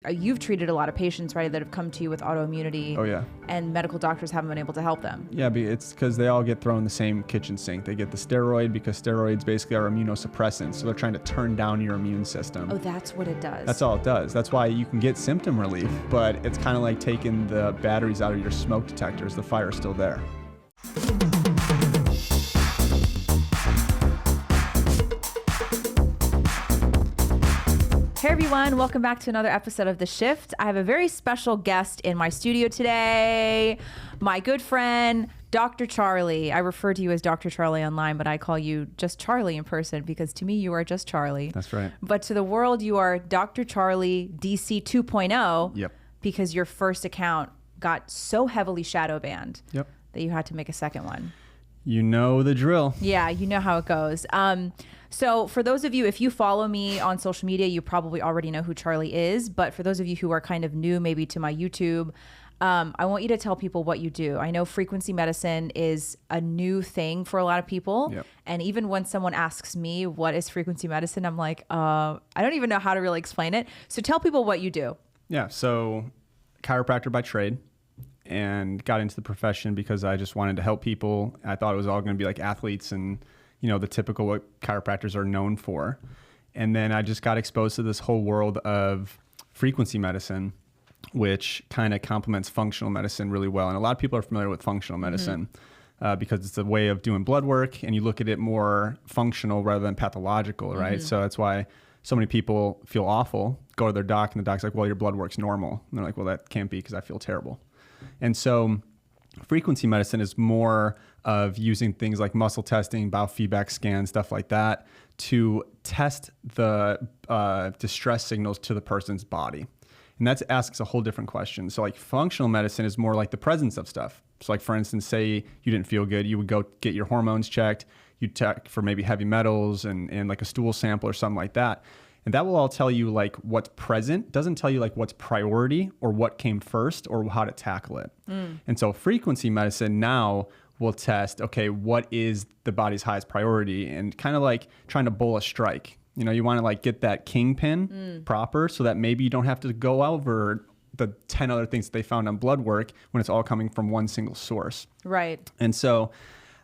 You've treated a lot of patients, right, that have come to you with autoimmunity. Oh, yeah. And medical doctors haven't been able to help them. Yeah, it's because they all get thrown in the same kitchen sink. They get the steroid because steroids basically are immunosuppressants. So they're trying to turn down your immune system. Oh, that's what it does. That's all it does. That's why you can get symptom relief, but it's kind of like taking the batteries out of your smoke detectors. The fire's still there. Hey everyone, welcome back to another episode of The Shift. I have a very special guest in my studio today, my good friend, Dr. Charlie. I refer to you as Dr. Charlie online, but I call you just Charlie in person because to me you are just Charlie. That's right. But to the world you are Dr. Charlie DC 2.0. Yep. Because your first account got so heavily shadow banned. Yep. That you had to make a second one. You know the drill. Yeah, you know how it goes. So for those of you, if you follow me on social media, you probably already know who Charlie is. But for those of you who are kind of new maybe to my YouTube, I want you to tell people what you do. I know frequency medicine is a new thing for a lot of people. Yep. And even when someone asks me, what is frequency medicine? I'm like, I don't even know how to really explain it. So tell people what you do. Yeah, so chiropractor by trade, and got into the profession because I just wanted to help people. I thought it was all going to be like athletes and, you know, the typical what chiropractors are known for. And then I just got exposed to this whole world of frequency medicine, which kind of complements functional medicine really well. And a lot of people are familiar with functional medicine because it's a way of doing blood work and you look at it more functional rather than pathological, right? So that's why so many people feel awful, go to their doc and the doc's like, well, your blood work's normal. And they're like, well, that can't be because I feel terrible. And so frequency medicine is more of using things like muscle testing, biofeedback scans, stuff like that to test the distress signals to the person's body. And that asks a whole different question. So like functional medicine is more like the presence of stuff. So like for instance, say you didn't feel good, you would go get your hormones checked, you'd check for maybe heavy metals and like a stool sample or something like that. And that will all tell you like what's present, doesn't tell you like what's priority or what came first or how to tackle it. And so frequency medicine now will test, okay, what is the body's highest priority, and kind of like trying to bowl a strike. You know, you want to like get that kingpin proper so that maybe you don't have to go over the 10 other things that they found on blood work when it's all coming from one single source. Right. And so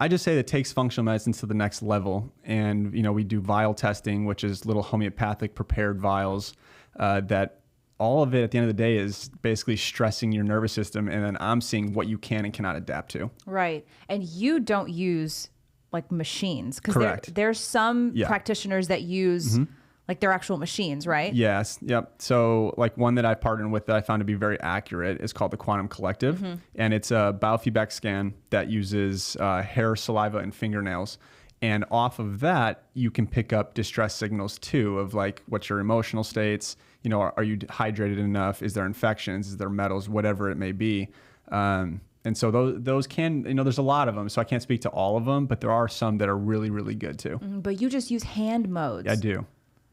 I just say that it takes functional medicine to the next level. And, you know, we do vial testing, which is little homeopathic prepared vials that all of it at the end of the day is basically stressing your nervous system. And then I'm seeing what you can and cannot adapt to. Right. And you don't use like machines Correct. because there's some practitioners that use like their actual machines, right? Yes. Yep. So like one that I partnered with that I found to be very accurate is called the Quantum Collective. And it's a biofeedback scan that uses hair, saliva, and fingernails. And off of that, you can pick up distress signals too of like what's your emotional states, you know, are you hydrated enough? Is there infections? Is there metals? Whatever it may be. And so those can, you know, there's a lot of them. So I can't speak to all of them, but there are some that are really, really good too. But you just use hand modes. I do.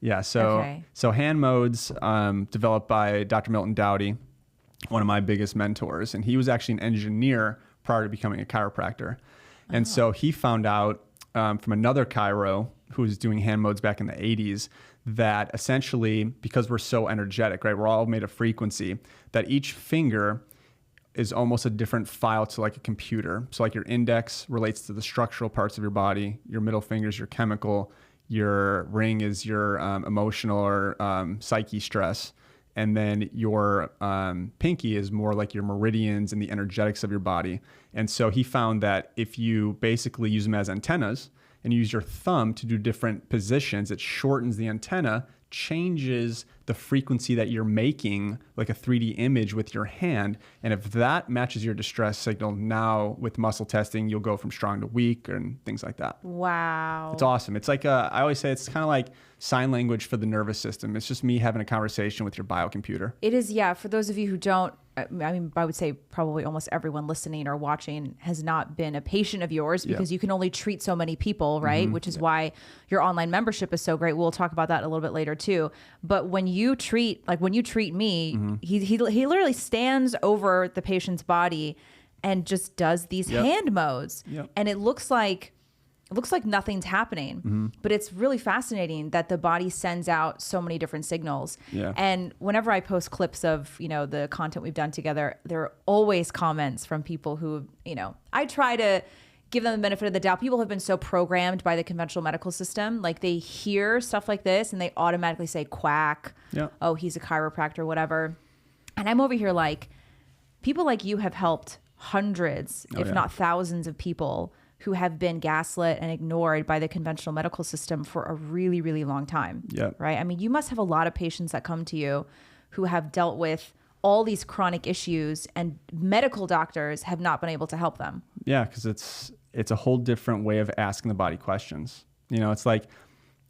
Yeah, so hand modes developed by Dr. Milton Dowdy, one of my biggest mentors, and he was actually an engineer prior to becoming a chiropractor. And so he found out from another chiro who was doing hand modes back in the 80s that essentially, because we're so energetic, right, we're all made of frequency, that each finger is almost a different file to like a computer. So like your index relates to the structural parts of your body, your middle finger is your chemical, your ring is your emotional or psyche stress. And then your pinky is more like your meridians and the energetics of your body. And so he found that if you basically use them as antennas and use your thumb to do different positions, it shortens the antenna, changes the frequency that you're making, like a 3D image with your hand. And if that matches your distress signal, now with muscle testing, you'll go from strong to weak and things like that. Wow. It's awesome. It's like, I always say it's kind of like sign language for the nervous system. It's just me having a conversation with your biocomputer. It is, yeah. For those of you who don't, I mean, I would say probably almost everyone listening or watching has not been a patient of yours because you can only treat so many people, right? Which is why your online membership is so great. We'll talk about that a little bit later too. But when you treat, like when you treat me, he literally stands over the patient's body and just does these hand modes. And it looks like it looks like nothing's happening, but it's really fascinating that the body sends out so many different signals. Yeah. And whenever I post clips of, the content we've done together, there are always comments from people who, I try to give them the benefit of the doubt. People have been so programmed by the conventional medical system. Like they hear stuff like this and they automatically say quack. Yeah. Oh, he's a chiropractor, whatever. And I'm over here like, people like you have helped hundreds, if not thousands of people who have been gaslit and ignored by the conventional medical system for a really, really long time. Yeah. Right? I mean, you must have a lot of patients that come to you who have dealt with all these chronic issues and medical doctors have not been able to help them. Yeah, because it's a whole different way of asking the body questions. It's like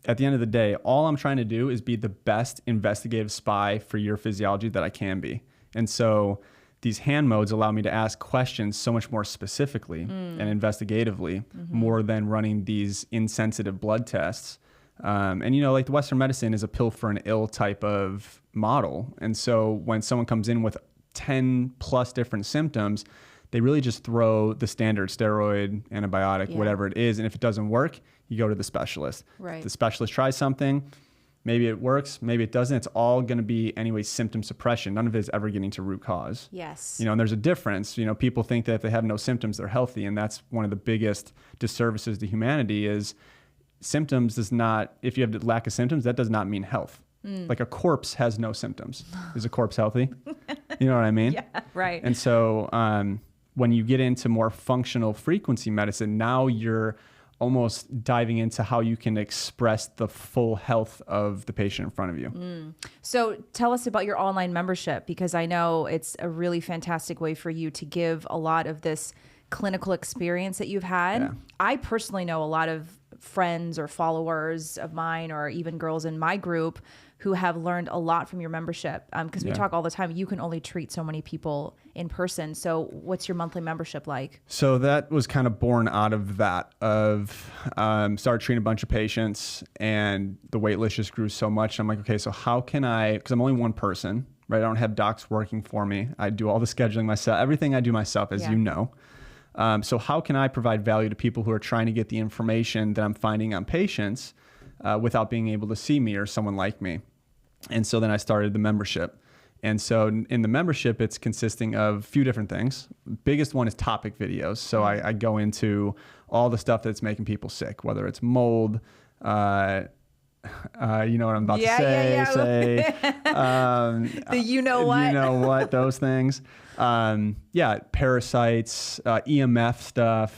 at the end of the day, all I'm trying to do is be the best investigative spy for your physiology that I can be. And so these hand modes allow me to ask questions so much more specifically and investigatively, more than running these insensitive blood tests. And like the Western medicine is a pill for an ill type of model. And so when someone comes in with 10 plus different symptoms, they really just throw the standard steroid, antibiotic, whatever it is. And if it doesn't work, you go to the specialist. Right. If the specialist tries something, maybe it works, maybe it doesn't. It's all going to be anyway symptom suppression. None of it is ever getting to root cause. Yes. And there's a difference. People think that if they have no symptoms, they're healthy. And that's one of the biggest disservices to humanity is symptoms does not, if you have the lack of symptoms, that does not mean health. Like a corpse has no symptoms. Is a corpse healthy? You know what I mean? Yeah, right. And so when you get into more functional frequency medicine, now you're almost diving into how you can express the full health of the patient in front of you. So tell us about your online membership, because I know it's a really fantastic way for you to give a lot of this clinical experience that you've had. Yeah. I personally know a lot of friends or followers of mine, or even girls in my group, who have learned a lot from your membership. Because we talk all the time, you can only treat so many people in person. So what's your monthly membership like? So that was kind of born out of that, started treating a bunch of patients and the wait list just grew so much. I'm like, okay, so how can I, because I'm only one person, right? I don't have docs working for me. I do all the scheduling myself, everything I do myself, as you know. So how can I provide value to people who are trying to get the information that I'm finding on patients without being able to see me or someone like me? And so then I started the membership. And so in the membership, it's consisting of a few different things. Biggest one is topic videos. So I go into all the stuff that's making people sick, whether it's mold, you know what I'm about to say, the you know what, those things. Parasites, EMF stuff.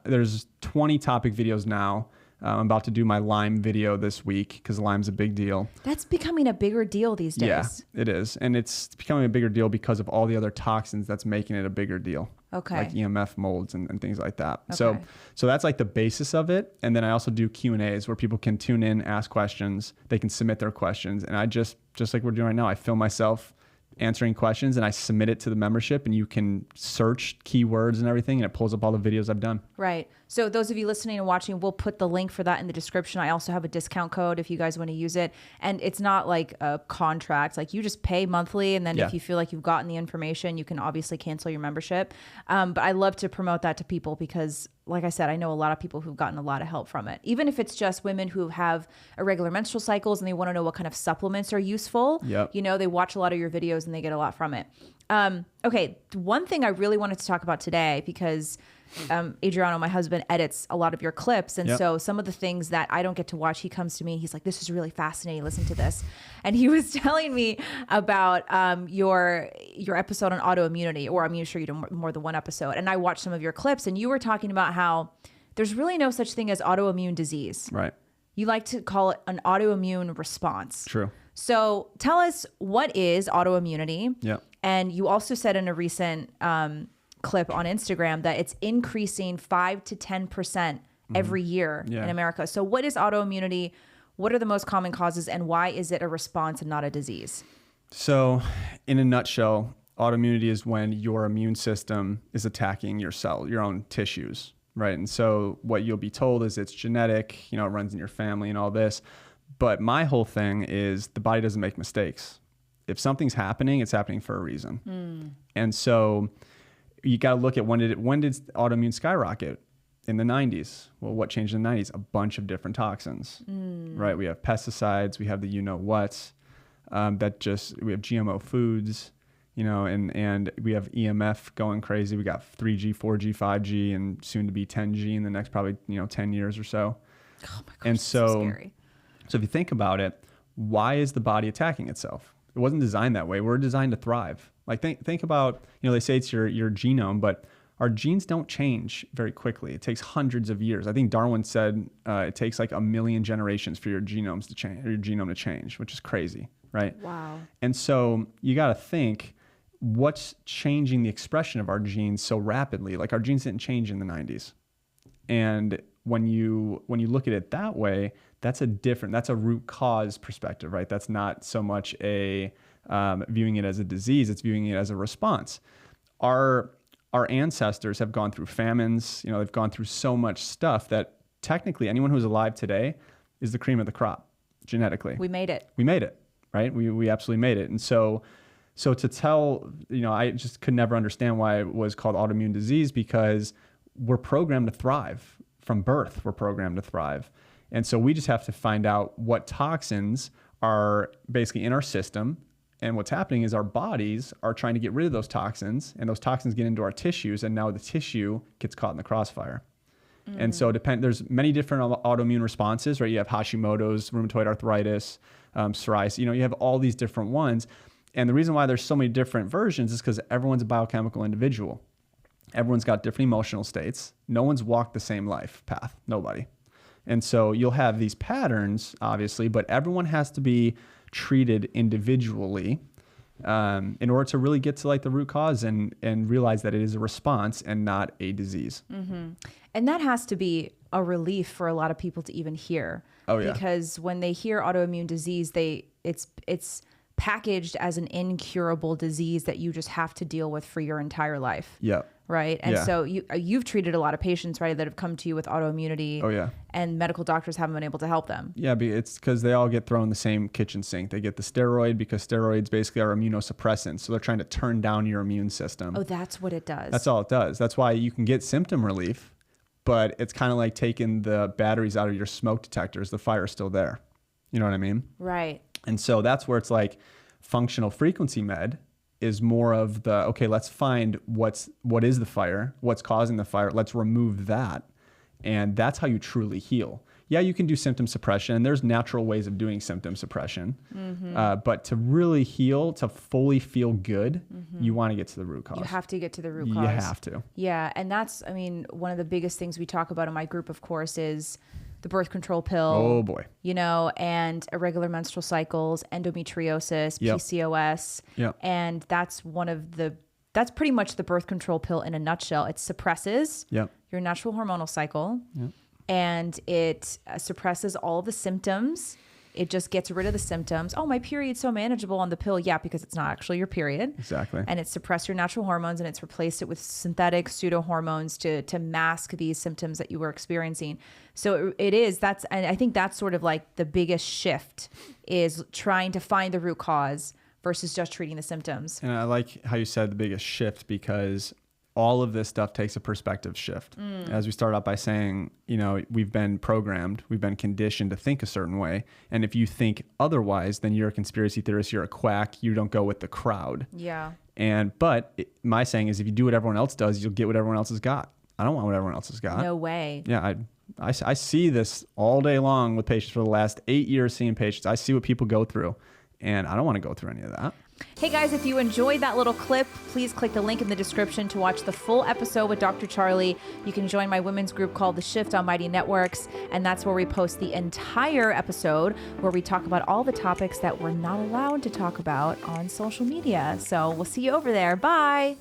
There's 20 topic videos now. I'm about to do my Lyme video this week because Lyme's a big deal. That's becoming a bigger deal these days. Yeah, it is. And it's becoming a bigger deal because of all the other toxins that's making it a bigger deal. Okay. Like EMF molds and things like that. Okay. So that's like the basis of it. And then I also do Q&As where people can tune in, ask questions. They can submit their questions. And I just like we're doing right now, I film myself answering questions and I submit it to the membership, and you can search keywords and everything and it pulls up all the videos I've done. Right. So those of you listening and watching, we'll put the link for that in the description. I also have a discount code if you guys want to use it. And it's not like a contract, like you just pay monthly. And then if you feel like you've gotten the information, you can obviously cancel your membership. But I love to promote that to people because, like I said, I know a lot of people who've gotten a lot of help from it. Even if it's just women who have irregular menstrual cycles and they want to know what kind of supplements are useful. Yep. They watch a lot of your videos and they get a lot from it. Okay. One thing I really wanted to talk about today, because Adriano, my husband, edits a lot of your clips. And so some of the things that I don't get to watch, he comes to me and he's like, this is really fascinating. Listen to this. And he was telling me about your episode on autoimmunity, or I'm sure you do more than one episode. And I watched some of your clips and you were talking about how there's really no such thing as autoimmune disease. Right. You like to call it an autoimmune response. True. So tell us, what is autoimmunity? Yeah. And you also said in a recent clip on Instagram that it's increasing 5 to 10% every year in America. So what is autoimmunity? What are the most common causes, and why is it a response and not a disease? So in a nutshell, autoimmunity is when your immune system is attacking your own tissues, right? And so what you'll be told is it's genetic, it runs in your family and all this. But my whole thing is the body doesn't make mistakes. If something's happening, it's happening for a reason. And so you got to look at when did autoimmune skyrocket? in the 90s. Well, what changed in the 90s? A bunch of different toxins, right? We have pesticides, we have the you-know-whats, we have GMO foods, and we have EMF going crazy. We got 3G, 4G, 5G, and soon to be 10G in the next probably, 10 years or so. Oh my gosh, and that's so scary. So if you think about it, why is the body attacking itself? It wasn't designed that way. We're designed to thrive. Like think about, they say it's your genome, but our genes don't change very quickly. It takes hundreds of years. I think Darwin said it takes like 1 million generations for your genome to change, which is crazy, right? Wow. And so you got to think, what's changing the expression of our genes so rapidly? Like our genes didn't change in the 90s. And when you look at it that way, that's a root cause perspective, right? That's not so much a viewing it as a disease, it's viewing it as a response. Our ancestors have gone through famines, they've gone through so much stuff that technically anyone who's alive today is the cream of the crop genetically. We made it, right? We absolutely made it. And so to tell, I just could never understand why it was called autoimmune disease, because we're programmed to thrive. From birth, we're programmed to thrive. And so we just have to find out what toxins are basically in our system. And what's happening is our bodies are trying to get rid of those toxins, and those toxins get into our tissues, and now the tissue gets caught in the crossfire. And so there's many different autoimmune responses, right? You have Hashimoto's, rheumatoid arthritis, psoriasis, you have all these different ones. And the reason why there's so many different versions is because everyone's a biochemical individual. Everyone's got different emotional states. No one's walked the same life path, nobody. And so you'll have these patterns, obviously, but everyone has to be treated individually in order to really get to like the root cause and realize that it is a response and not a disease. Mm-hmm. And that has to be a relief for a lot of people to even hear. Oh, yeah. Because when they hear autoimmune disease, it's packaged as an incurable disease that you just have to deal with for your entire life. Yeah. Right. And so you've treated a lot of patients, right, that have come to you with autoimmunity. Oh, yeah. And medical doctors haven't been able to help them. Yeah, it's because they all get thrown in the same kitchen sink. They get the steroid because steroids basically are immunosuppressants. So they're trying to turn down your immune system. Oh, that's what it does. That's all it does. That's why you can get symptom relief, but it's kind of like taking the batteries out of your smoke detectors. The fire's still there. You know what I mean? Right. And so that's where it's like functional frequency med is more of the, okay, let's find what is the fire, what's causing the fire, let's remove that. And that's how you truly heal. Yeah, you can do symptom suppression, and there's natural ways of doing symptom suppression. But to really heal, to fully feel good, you want to get to the root cause. You have to get to the root cause. You have to. Yeah, and that's, one of the biggest things we talk about in my group, of course, is the birth control pill. Oh boy. And irregular menstrual cycles, endometriosis, PCOS. Yep. And that's that's pretty much the birth control pill in a nutshell. It suppresses your natural hormonal cycle, and it suppresses all the symptoms. It just gets rid of the symptoms. Oh, my period's so manageable on the pill. Yeah, because it's not actually your period. Exactly. And it's suppressed your natural hormones, and it's replaced it with synthetic pseudo hormones to mask these symptoms that you were experiencing. So and I think that's sort of like the biggest shift, is trying to find the root cause versus just treating the symptoms. And I like how you said the biggest shift, because all of this stuff takes a perspective shift. As we start out by saying, we've been programmed, we've been conditioned to think a certain way. And if you think otherwise, then you're a conspiracy theorist, you're a quack, you don't go with the crowd. Yeah. But my saying is, if you do what everyone else does, you'll get what everyone else has got. I don't want what everyone else has got. No way. Yeah, I see this all day long with patients for the last 8 years seeing patients. I see what people go through, and I don't want to go through any of that. Hey guys, if you enjoyed that little clip, please click the link in the description to watch the full episode with Dr. Charlie. You can join my women's group called The Shift on Mighty Networks, and that's where we post the entire episode, where we talk about all the topics that we're not allowed to talk about on social media. So we'll see you over there. Bye.